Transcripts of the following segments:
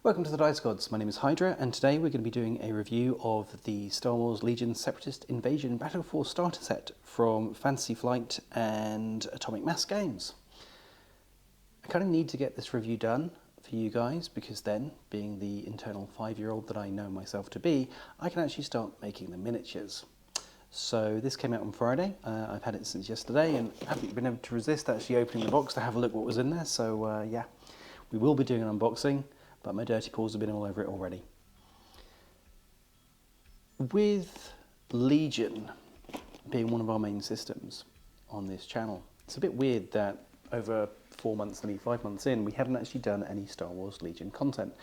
Welcome to the Dice Gods. My name is Hydra, and today we're going to be doing a review of the Star Wars Legion Separatist Invasion Battle Force starter set from Fantasy Flight and Atomic Mass Games. I kind of need to get this review done for you guys because then, being the internal 5-year-old that I know myself to be, I can actually start making the miniatures. So this came out on Friday. I've had it since yesterday and haven't been able to resist actually opening the box to have a look what was in there. So yeah, we will be doing an unboxing, but my dirty paws have been all over it already. With Legion being one of our main systems on this channel, it's a bit weird that over 4 months, nearly 5 months in, we haven't actually done any Star Wars Legion content.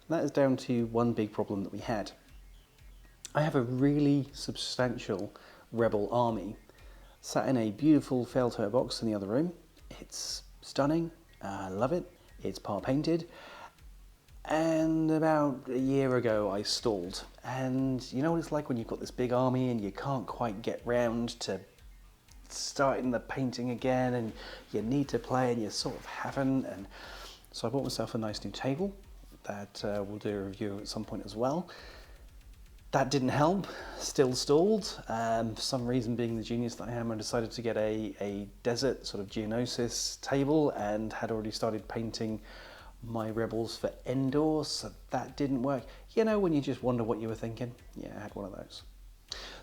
And that is down to one big problem that we had. I have a really substantial Rebel army sat in a beautiful Failtoe box in the other room. It's stunning, I love it, it's par painted. And about a year ago I stalled, and you know what it's like when you've got this big army and you can't quite get round to starting the painting again, and you need to play and you sort of haven't. And so I bought myself a nice new table that we'll do a review at some point as well. That didn't help, still stalled. For some reason, being the genius that I am, I decided to get a desert sort of Geonosis table and had already started painting my rebels for Endor, so that didn't work. You know, when you just wonder what you were thinking? Yeah, I had one of those.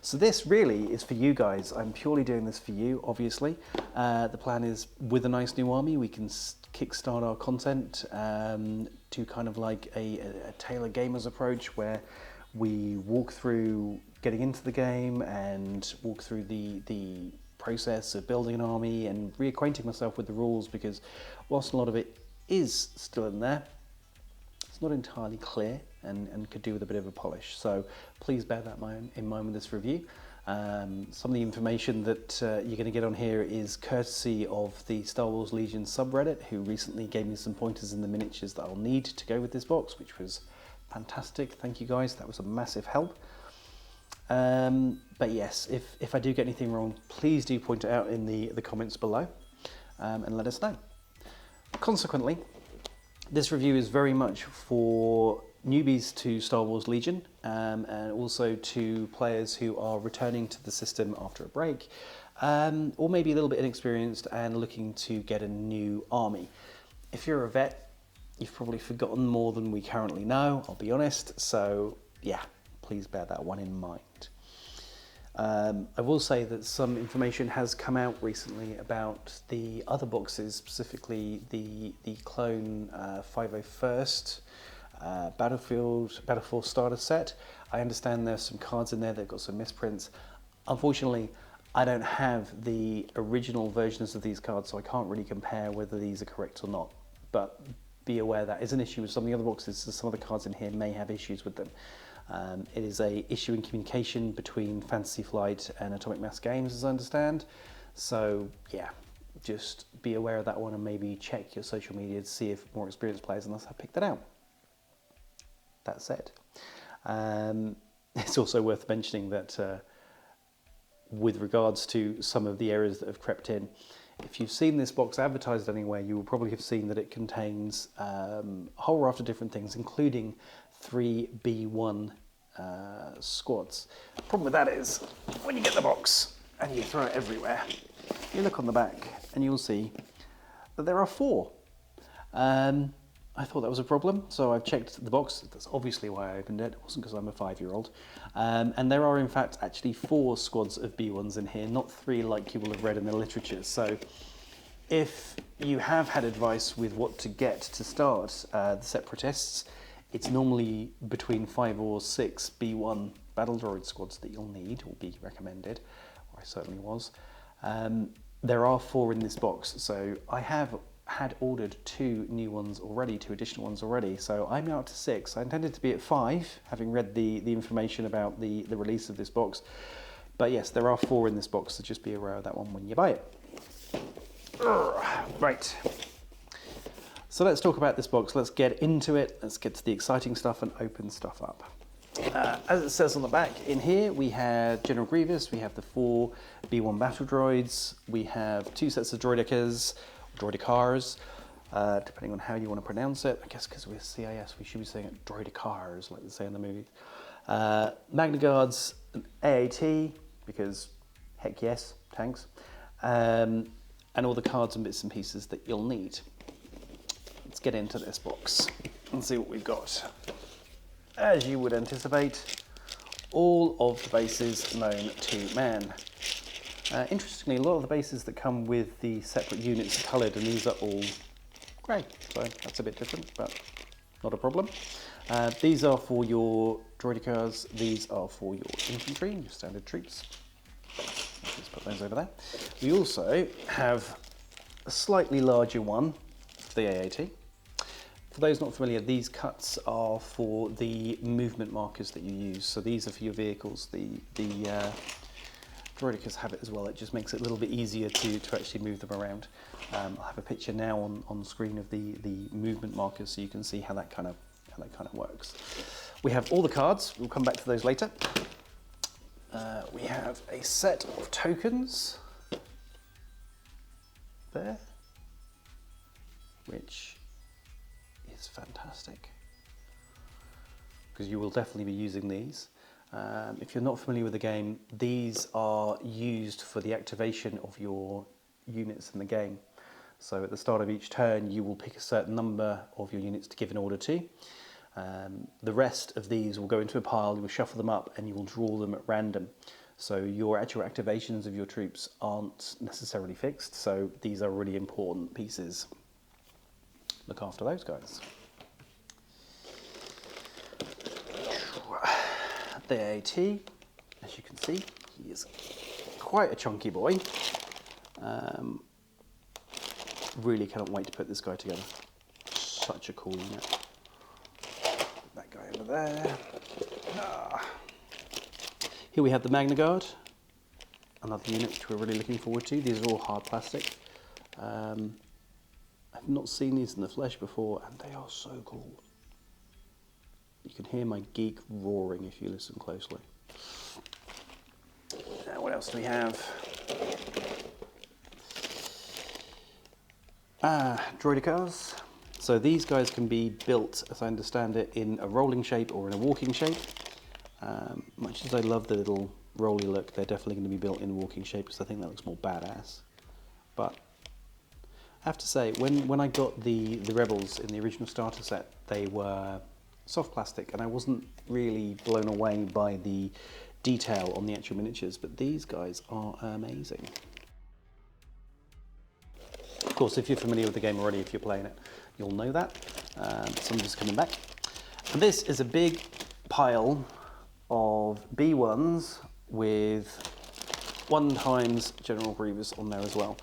So this really is for you guys. I'm purely doing this for you, obviously. The plan is, with a nice new army, we can kickstart our content to kind of like a Taylor Gamers approach, where we walk through getting into the game and walk through the process of building an army and reacquainting myself with the rules, because whilst a lot of it is still in there, it's not entirely clear and could do with a bit of a polish. So please bear that in mind with this review. Some of the information that you're going to get on here is courtesy of the Star Wars Legion subreddit, who recently gave me some pointers in the miniatures that I'll need to go with this box, which was fantastic. Thank you guys, that was a massive help. But yes, if I do get anything wrong, please do point it out in the comments below and let us know. Consequently, this review is very much for newbies to Star Wars Legion, and also to players who are returning to the system after a break, or maybe a little bit inexperienced and looking to get a new army. If you're a vet, you've probably forgotten more than we currently know, I'll be honest, so yeah, please bear that one in mind. I will say that some information has come out recently about the other boxes, specifically the Clone 501st Battle Force starter set. I understand there's some cards in there that have got some misprints. Unfortunately, I don't have the original versions of these cards, so I can't really compare whether these are correct or not. But be aware that is an issue with some of the other boxes, so some of the cards in here may have issues with them. It is a issue in communication between Fantasy Flight and Atomic Mass Games, as I understand. So yeah, just be aware of that one and maybe check your social media to see if more experienced players than us have picked that out. That said, it's also worth mentioning that with regards to some of the errors that have crept in, if you've seen this box advertised anywhere, you will probably have seen that it contains a whole raft of different things, including 3 B1 squads. The problem with that is, when you get the box and you throw it everywhere, you look on the back and you'll see that there are 4. I thought that was a problem, so I've checked the box. That's obviously why I opened it. It wasn't because I'm a 5-year-old. And there are in fact actually 4 squads of B1s in here, not 3 like you will have read in the literature. So if you have had advice with what to get to start the Separatists, it's normally between 5 or 6 B1 battle droid squads that you'll need, or be recommended, or I certainly was. There are 4 in this box, so I have had ordered 2 new ones already, 2 additional ones already, so I'm now up to 6. I intended to be at 5, having read the information about the release of this box. But yes, there are 4 in this box, so just be aware of that one when you buy it. Right. So let's talk about this box. Let's get into it. Let's get to the exciting stuff and open stuff up. As it says on the back, in here we have General Grievous, we have the 4 B1 battle droids, we have 2 sets of droidicas, droidicars, depending on how you want to pronounce it. I guess because we're CIS, we should be saying it droidicars, like they say in the movies. Magna Guards, an AAT, because heck yes, tanks. And all the cards and bits and pieces that you'll need. Let's get into this box and see what we've got. As you would anticipate, all of the bases known to man. Interestingly, a lot of the bases that come with the separate units are coloured, and these are all grey, so that's a bit different, but not a problem. These are for your droidicars, these are for your infantry, your standard troops. Let's put those over there. We also have a slightly larger one for the AAT. For those not familiar, these cuts are for the movement markers that you use. So these are for your vehicles. The droidicars have it as well. It just makes it a little bit easier to actually move them around. I'll have a picture now on screen of the movement markers, so you can see how that kind of works. We have all the cards. We'll come back to those later. We have a set of tokens there, which is fantastic because you will definitely be using these. If you're not familiar with the game, these are used for the activation of your units in the game. So at the start of each turn, you will pick a certain number of your units to give an order to. The rest of these will go into a pile, you will shuffle them up, and you will draw them at random. So your actual activations of your troops aren't necessarily fixed, so these are really important pieces. Look after those guys. The AT, as you can see, he is quite a chunky boy. Really cannot wait to put this guy together. Such a cool unit. That guy over there. Here we have the Magna Guard, another unit which we're really looking forward to. These are all hard plastic. I've not seen these in the flesh before, and they are so cool. You can hear my geek roaring if you listen closely. Now, what else do we have? Droidicars. So these guys can be built, as I understand it, in a rolling shape or in a walking shape. Much as I love the little rolly look, they're definitely going to be built in walking shape because I think that looks more badass. But I have to say, when I got the Rebels in the original starter set, they were soft plastic, and I wasn't really blown away by the detail on the actual miniatures, but these guys are amazing. Of course, if you're familiar with the game already, if you're playing it, you'll know that. So I'm just coming back. And this is a big pile of B1s with 1x General Grievous on there as well.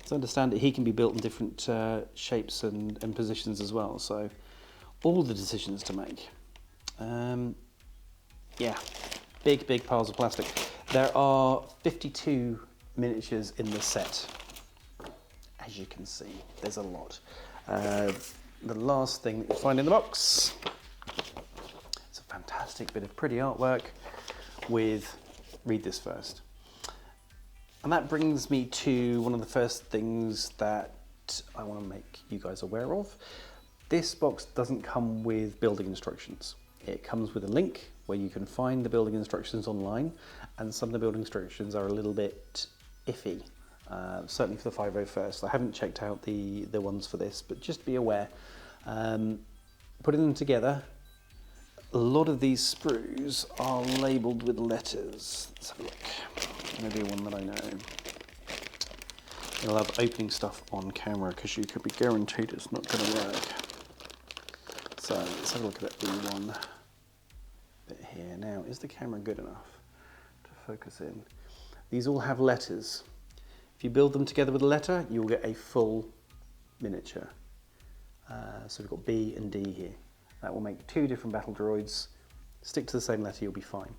So I understand that he can be built in different shapes and positions as well, so all the decisions to make. Yeah, big piles of plastic. There are 52 miniatures in this set. As you can see, there's a lot. The last thing that you'll find in the box, it's a fantastic bit of pretty artwork with, read this first. And that brings me to one of the first things that I want to make you guys aware of. This box doesn't come with building instructions. It comes with a link where you can find the building instructions online, and some of the building instructions are a little bit iffy. Certainly for the 501st. I haven't checked out the ones for this, but just be aware. Putting them together, a lot of these sprues are labelled with letters. Let's have a look. I'm going to do one that I know. You'll have opening stuff on camera because you could be guaranteed it's not going to work. So let's have a look at that one bit here. Now, is the camera good enough to focus in? These all have letters. If you build them together with a letter, you'll get a full miniature. So we've got B and D here. That will make 2 different battle droids. Stick to the same letter, you'll be fine.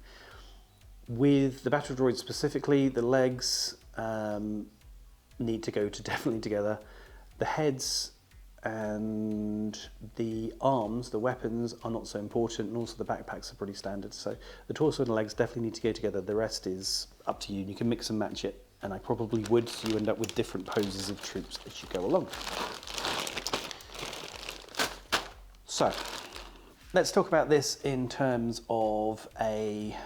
With the battle droids specifically, the legs need to go definitely together. The heads and the arms, the weapons, are not so important, and also the backpacks are pretty standard. So the torso and the legs definitely need to go together. The rest is up to you. You can mix and match it, and I probably would, so you end up with different poses of troops as you go along. So, let's talk about this in terms of a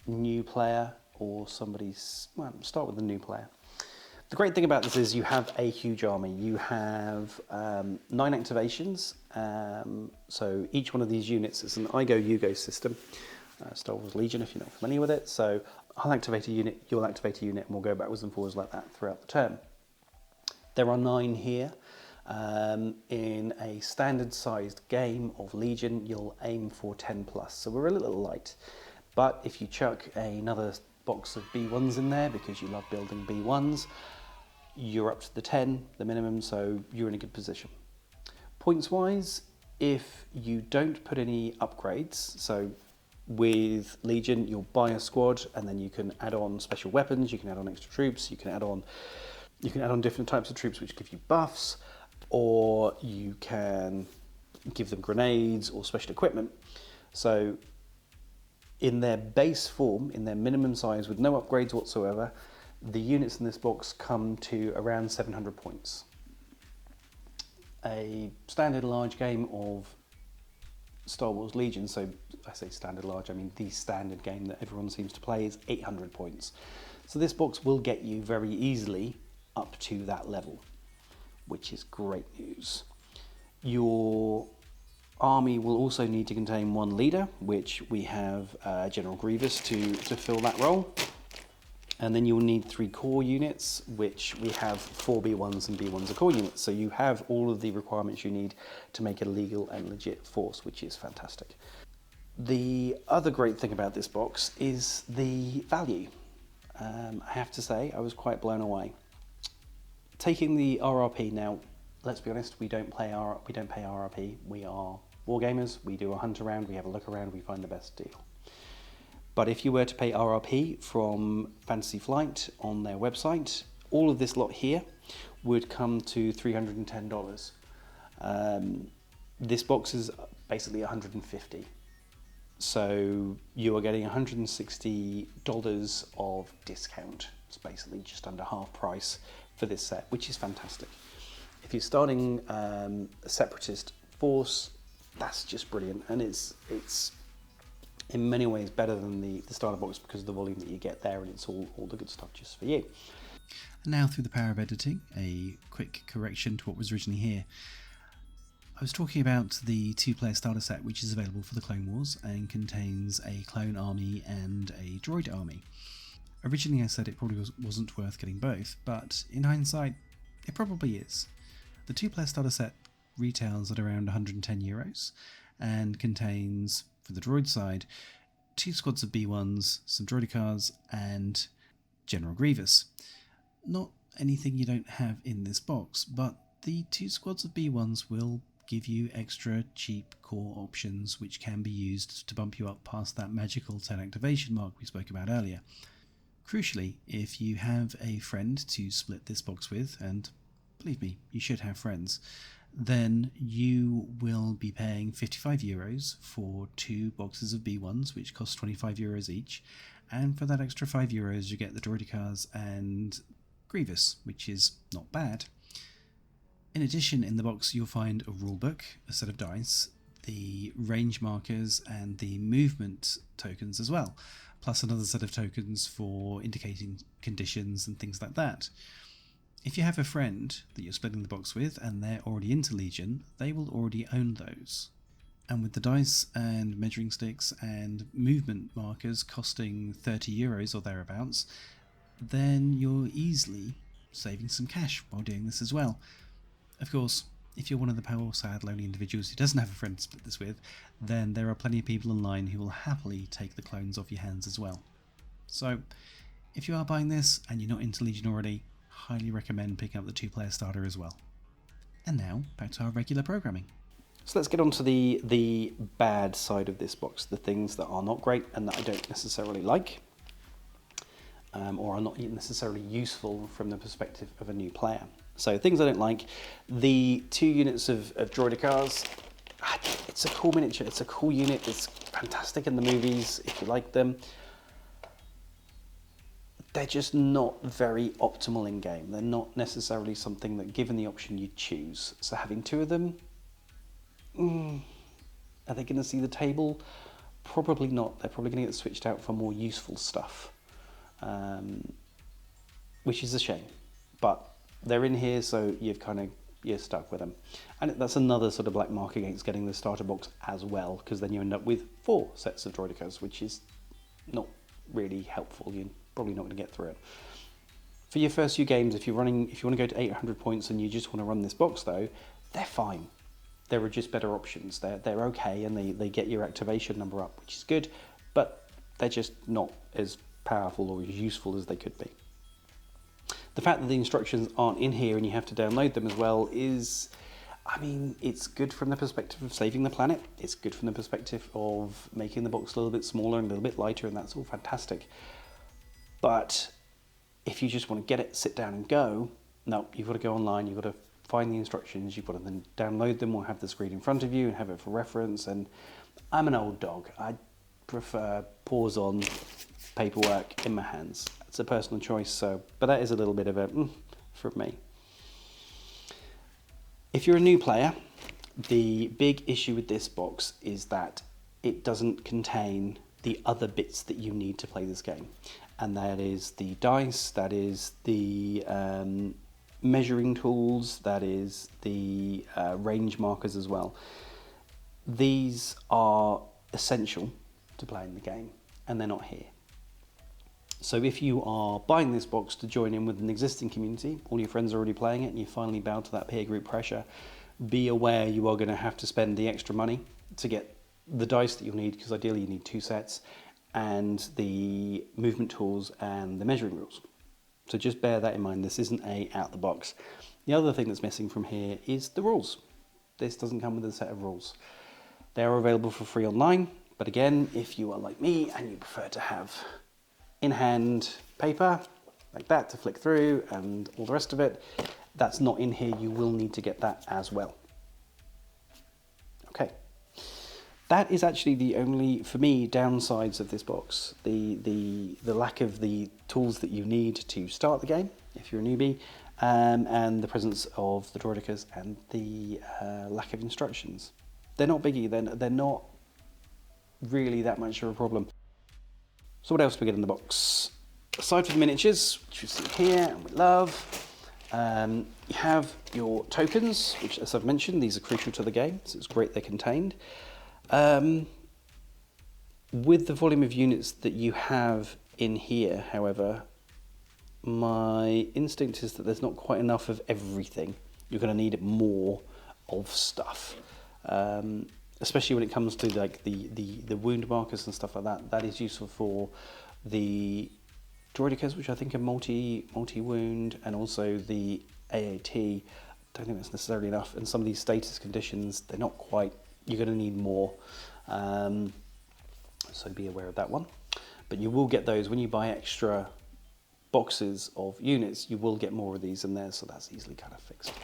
new player or somebody's, well, start with the new player. The great thing about this is you have a huge army. You have 9 activations, so each one of these units is an I go, you go system. Star Wars Legion, if you're not familiar with it. So I'll activate a unit, you'll activate a unit, and we'll go backwards and forwards like that throughout the turn. There are 9 here. In a standard sized game of Legion, you'll aim for 10 plus, so we're a little light. But if you chuck another box of B1s in there because you love building B1s, you're up to the 10, the minimum, so you're in a good position. Points wise, if you don't put any upgrades, so with Legion you'll buy a squad and then you can add on special weapons, you can add on extra troops, you can add on different types of troops which give you buffs, or you can give them grenades or special equipment. So in their base form, in their minimum size with no upgrades whatsoever, the units in this box come to around 700 points. A standard large game of Star Wars Legion, so I say standard large, I mean the standard game that everyone seems to play, is 800 points. So this box will get you very easily up to that level, which is great news. Your army will also need to contain 1 leader, which we have General Grievous to fill that role. And then you'll need 3 core units, which we have 4 B1s, and B1s are core units. So you have all of the requirements you need to make a legal and legit force, which is fantastic. The other great thing about this box is the value. I have to say, I was quite blown away. Taking the RRP now, let's be honest, we don't pay RRP. We are wargamers. We do a hunt around, we have a look around, we find the best deal. But if you were to pay RRP from Fantasy Flight on their website, all of this lot here would come to $310. This box is basically $150. So you are getting $160 of discount. It's basically just under half price for this set, which is fantastic. If you're starting a Separatist force, that's just brilliant, and it's in many ways better than the starter box because of the volume that you get there, and it's all the good stuff just for you. And now, through the power of editing, a quick correction to what was originally here. I was talking about the 2-player starter set, which is available for the Clone Wars and contains a clone army and a droid army. Originally I said it probably wasn't worth getting both, but in hindsight it probably is. The 2-player starter set retails at around €110 and contains, for the droid side, 2 squads of B1s, some droidicars, and General Grievous. Not anything you don't have in this box, but the 2 squads of B1s will give you extra cheap core options which can be used to bump you up past that magical 10 activation mark we spoke about earlier. Crucially, if you have a friend to split this box with, and believe me, you should have friends, then you will be paying €55 for 2 boxes of B1s, which cost €25 each, and for that extra €5 you get the droidicars and Grievous, which is not bad. In addition, in the box you'll find a rulebook, a set of dice, the range markers, and the movement tokens as well, plus another set of tokens for indicating conditions and things like that. If you have a friend that you're splitting the box with and they're already into Legion, they will already own those. And with the dice and measuring sticks and movement markers costing €30 or thereabouts, then you're easily saving some cash while doing this as well. Of course, if you're one of the poor, sad, lonely individuals who doesn't have a friend to split this with, then there are plenty of people online who will happily take the clones off your hands as well. So, if you are buying this and you're not into Legion already, highly recommend picking up the 2-player starter as well. And now, back to our regular programming. So let's get on to the bad side of this box, the things that are not great and that I don't necessarily like, or are not necessarily useful from the perspective of a new player. So things I don't like, the 2 units of droidicars. It's a cool miniature, it's a cool unit, it's fantastic in the movies if you like them. They're just not very optimal in game. They're not necessarily something that, given the option, you'd choose. So having 2 of them, Are they going to see the table? Probably not. They're probably going to get switched out for more useful stuff, which is a shame. But they're in here, so you're stuck with them. And that's another sort of black mark against getting the starter box as well, because then you end up with 4 sets of Droidicas, which is not really helpful. You're probably not going to get through it. For your first few games, if you want to go to 800 points and you just want to run this box though, they're fine. There are just better options. They're okay, and they get your activation number up, which is good, but they're just not as powerful or as useful as they could be. The fact that the instructions aren't in here and you have to download them as well is, I mean, it's good from the perspective of saving the planet. It's good from the perspective of making the box a little bit smaller and a little bit lighter, and that's all fantastic. But if you just want to get it, sit down and go, no, you've got to go online, you've got to find the instructions, you've got to then download them or have the screen in front of you and have it for reference. And I'm an old dog. I prefer paws on, paperwork in my hands. It's a personal choice, but that is a little bit of a from me. If you're a new player, the big issue with this box is that it doesn't contain the other bits that you need to play this game. And that is the dice, that is the measuring tools, that is the range markers as well. These are essential to playing the game, and they're not here. So if you are buying this box to join in with an existing community, all your friends are already playing it, and you finally bow to that peer group pressure, be aware you are going to have to spend the extra money to get the dice that you'll need, because ideally you need 2 sets, and the movement tools and the measuring rules. So just bear that in mind. This isn't a out the box. The other thing that's missing from here is the rules. This doesn't come with a set of rules. They are available for free online, but again, if you are like me and you prefer to have in-hand paper like that to flick through and all the rest of it, that's not in here. You will need to get that as well. Okay. That is actually the only, for me, downsides of this box. The lack of the tools that you need to start the game, if you're a newbie, and the presence of the Droidicas and the lack of instructions. They're not biggie, they're not really that much of a problem. So what else do we get in the box? Aside from the miniatures, which you see here and we love, you have your tokens, which, as I've mentioned, these are crucial to the game, so it's great they're contained. With the volume of units that you have in here, however, my instinct is that there's not quite enough of everything. You're going to need more of stuff, especially when it comes to like the wound markers and stuff like that. That is useful for the Droidicas, which I think are multi wound, and also the AAT. I don't think that's necessarily enough. And some of these status conditions, they're not quite. You're going to need more, so be aware of that one. But you will get those when you buy extra boxes of units. You will get more of these in there, so that's easily kind of fixed.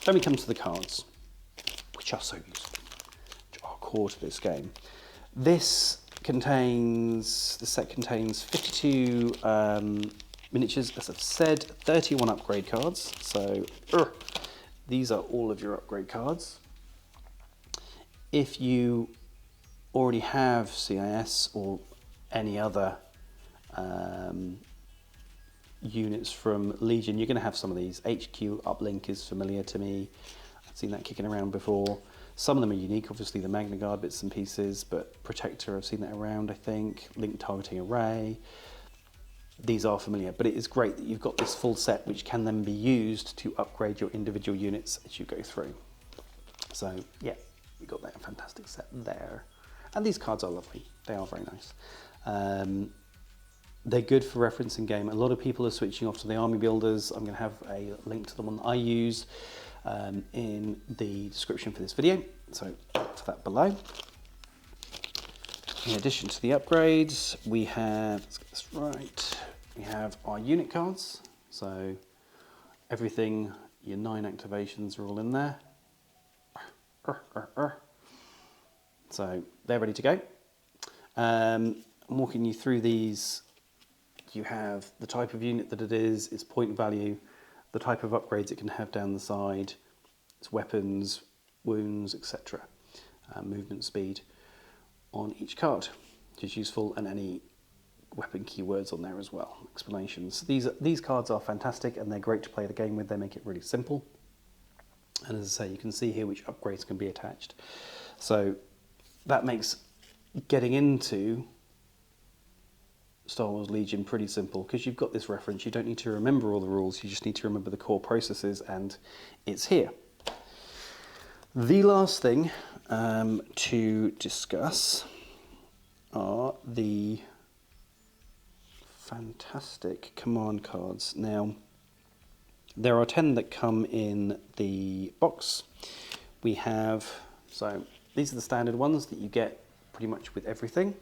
Then we come to the cards, which are so useful, which are core to this game. The set contains 52 miniatures, as I've said, 31 upgrade cards. So these are all of your upgrade cards. If you already have CIS or any other units from Legion, you're going to have some of these. HQ Uplink is familiar to me. I've seen that kicking around before. Some of them are unique, obviously the Magna Guard bits and pieces, but Protector, I've seen that around, I think. Link Targeting Array. These are familiar, but it is great that you've got this full set which can then be used to upgrade your individual units as you go through. So, yeah. We got that fantastic set there. And these cards are lovely. They are very nice. They're good for reference in game. A lot of people are switching off to the army builders. I'm going to have a link to the one that I use in the description for this video. So to that below. In addition to the upgrades, we have, let's get this right, we have our unit cards. So everything, your 9 activations are all in there. So they're ready to go. I'm walking you through these. You have the type of unit that it is, its point value, the type of upgrades it can have down the side, its weapons, wounds, etc. Movement speed on each card, which is useful, and any weapon keywords on there as well, explanations. These cards are fantastic and they're great to play the game with. They make it really simple. And as I say, you can see here which upgrades can be attached. So that makes getting into Star Wars Legion pretty simple, because you've got this reference. You don't need to remember all the rules, you just need to remember the core processes, and it's here. The last thing to discuss are the fantastic command cards. Now, there are 10 that come in the box. We have, so these are the standard ones that you get pretty much with everything.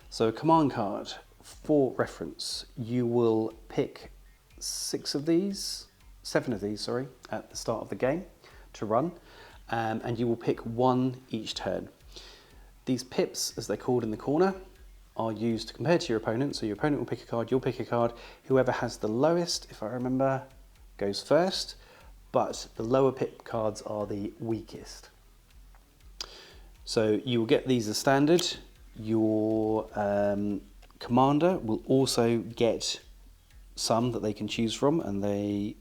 So a command card, for reference, you will pick 7 of these, at the start of the game to run, and you will pick 1 each turn. These pips, as they're called in the corner, are used to compare to your opponent. So your opponent will pick a card, you'll pick a card. Whoever has the lowest, if I remember, goes first, but the lower pip cards are the weakest. So you will get these as standard. Your commander will also get some that they can choose from, and they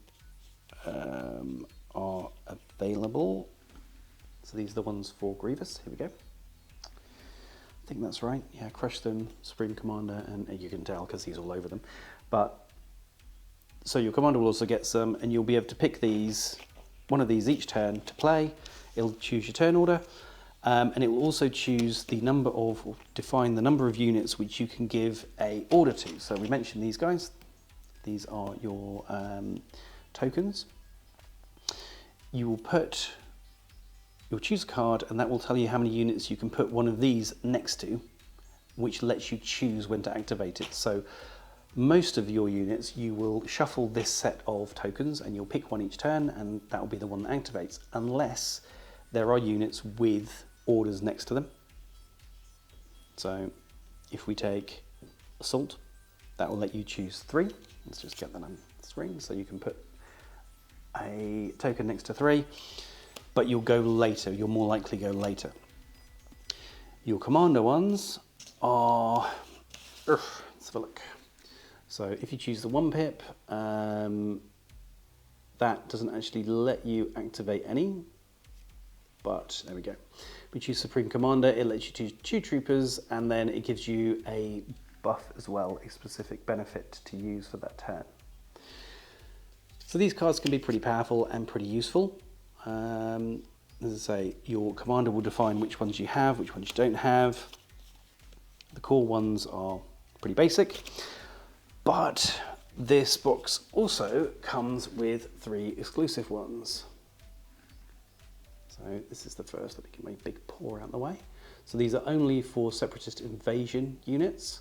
are available. So these are the ones for Grievous. Here we go. I think that's right. Yeah, Crush Them, Supreme Commander, and you can tell because he's all over them. But so your commander will also get some, and you'll be able to pick these, one of these each turn to play. It'll choose your turn order, and it will also choose the number of, or define the number of units which you can give a order to. So we mentioned these guys. These are your tokens. You'll choose a card, and that will tell you how many units you can put one of these next to, which lets you choose when to activate it. So most of your units, you will shuffle this set of tokens and you'll pick one each turn, and that will be the one that activates, unless there are units with orders next to them. So if we take Assault, that will let you choose 3. Let's just get that on screen. So you can put a token next to 3, but you'll go later. You'll more likely go later. Your commander ones are, let's have a look. So if you choose the 1 pip, that doesn't actually let you activate any, but there we go. If we choose Supreme Commander, it lets you choose 2 troopers, and then it gives you a buff as well, a specific benefit to use for that turn. So these cards can be pretty powerful and pretty useful. As I say, your commander will define which ones you have, which ones you don't have. The core ones are pretty basic, but this box also comes with 3 exclusive ones. So this is the first. Let me get my big paw out of the way. So these are only for Separatist invasion units.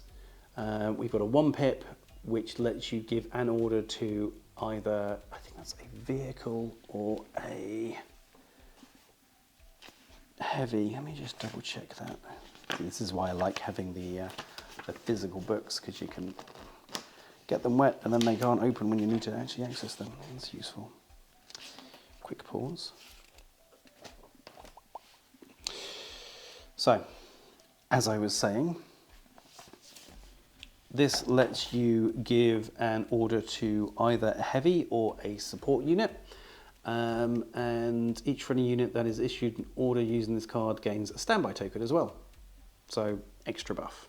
We've got a 1 pip, which lets you give an order to either, I think that's a vehicle or a heavy. Let me just double check that. This is why I like having the physical books, because you can get them wet and then they can't open when you need to actually access them. It's useful. Quick pause. So, as I was saying, this lets you give an order to either a heavy or a support unit, and each running unit that is issued an order using this card gains a standby token as well. So extra buff.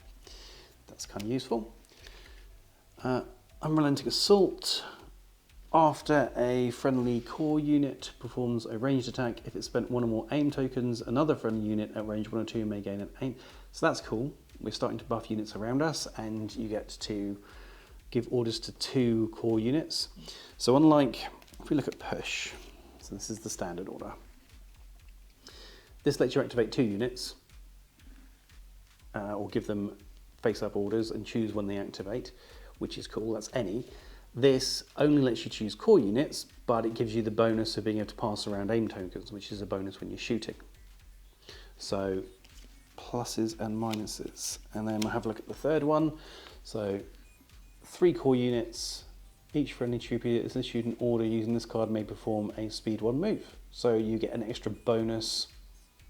That's kind of useful. Unrelenting Assault. After a friendly core unit performs a ranged attack, if it spent 1 or more aim tokens, another friendly unit at range 1 or 2 may gain an aim. So that's cool. We're starting to buff units around us, and you get to give orders to 2 core units. So unlike, if we look at Push, so this is the standard order. This lets you activate 2 units, or give them face-up orders and choose when they activate, which is cool, that's any. This only lets you choose core units, but it gives you the bonus of being able to pass around aim tokens, which is a bonus when you're shooting. So pluses and minuses. And then we'll have a look at the third one. So 3 core units, Each friendly trooper that is issued an order using this card may perform a speed 1 move. So you get an extra bonus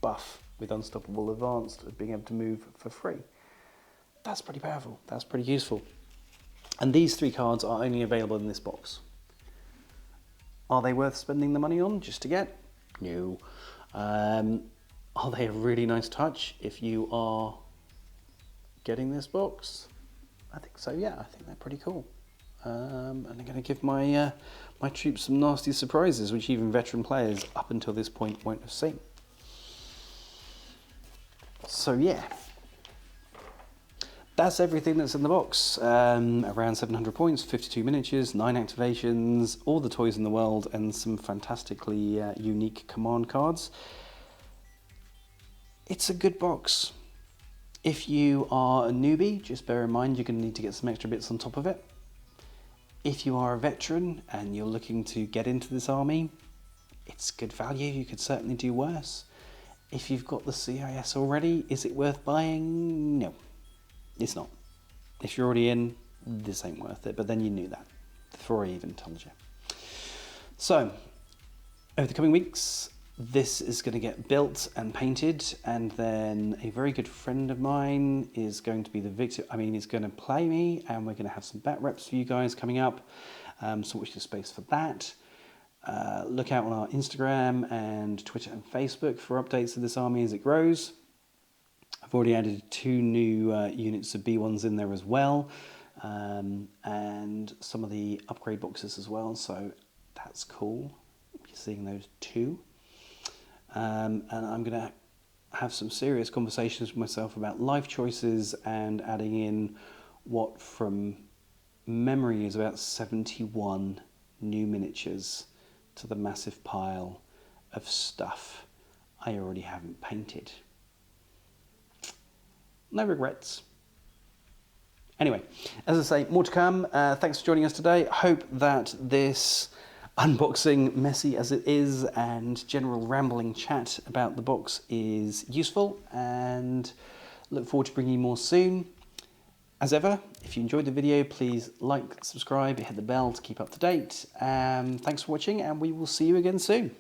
buff with Unstoppable Advanced of being able to move for free. That's pretty powerful. That's pretty useful. And these 3 cards are only available in this box. Are they worth spending the money on just to get? No. Are they a really nice touch if you are getting this box? I think so, yeah. I think they're pretty cool. And I'm going to give my my troops some nasty surprises, which even veteran players up until this point won't have seen. So yeah, that's everything that's in the box. Around 700 points, 52 miniatures, 9 activations, all the toys in the world, and some fantastically unique command cards. It's a good box. If you are a newbie, just bear in mind you're going to need to get some extra bits on top of it. If you are a veteran and you're looking to get into this army, it's good value. You could certainly do worse. If you've got the CIS already, is it worth buying? No, it's not. If you're already in, this ain't worth it, but then you knew that before I even told you. So, over the coming weeks, this is going to get built and painted, and then a very good friend of mine is going to be the victim. I mean, he's going to play me, and we're going to have some bat reps for you guys coming up. So watch the space for that. Look out on our Instagram and Twitter and Facebook for updates of this army as it grows. I've already added 2 new units of B1s in there as well, and some of the upgrade boxes as well, so that's cool. You're seeing those too. And I'm going to have some serious conversations with myself about life choices and adding in what from memory is about 71 new miniatures to the massive pile of stuff I already haven't painted. No regrets. Anyway, as I say, more to come. Thanks for joining us today. Hope that this unboxing, messy as it is, and general rambling chat about the box is useful, and look forward to bringing you more soon. As ever, if you enjoyed the video, please like, subscribe, hit the bell to keep up to date. Thanks for watching, and we will see you again soon.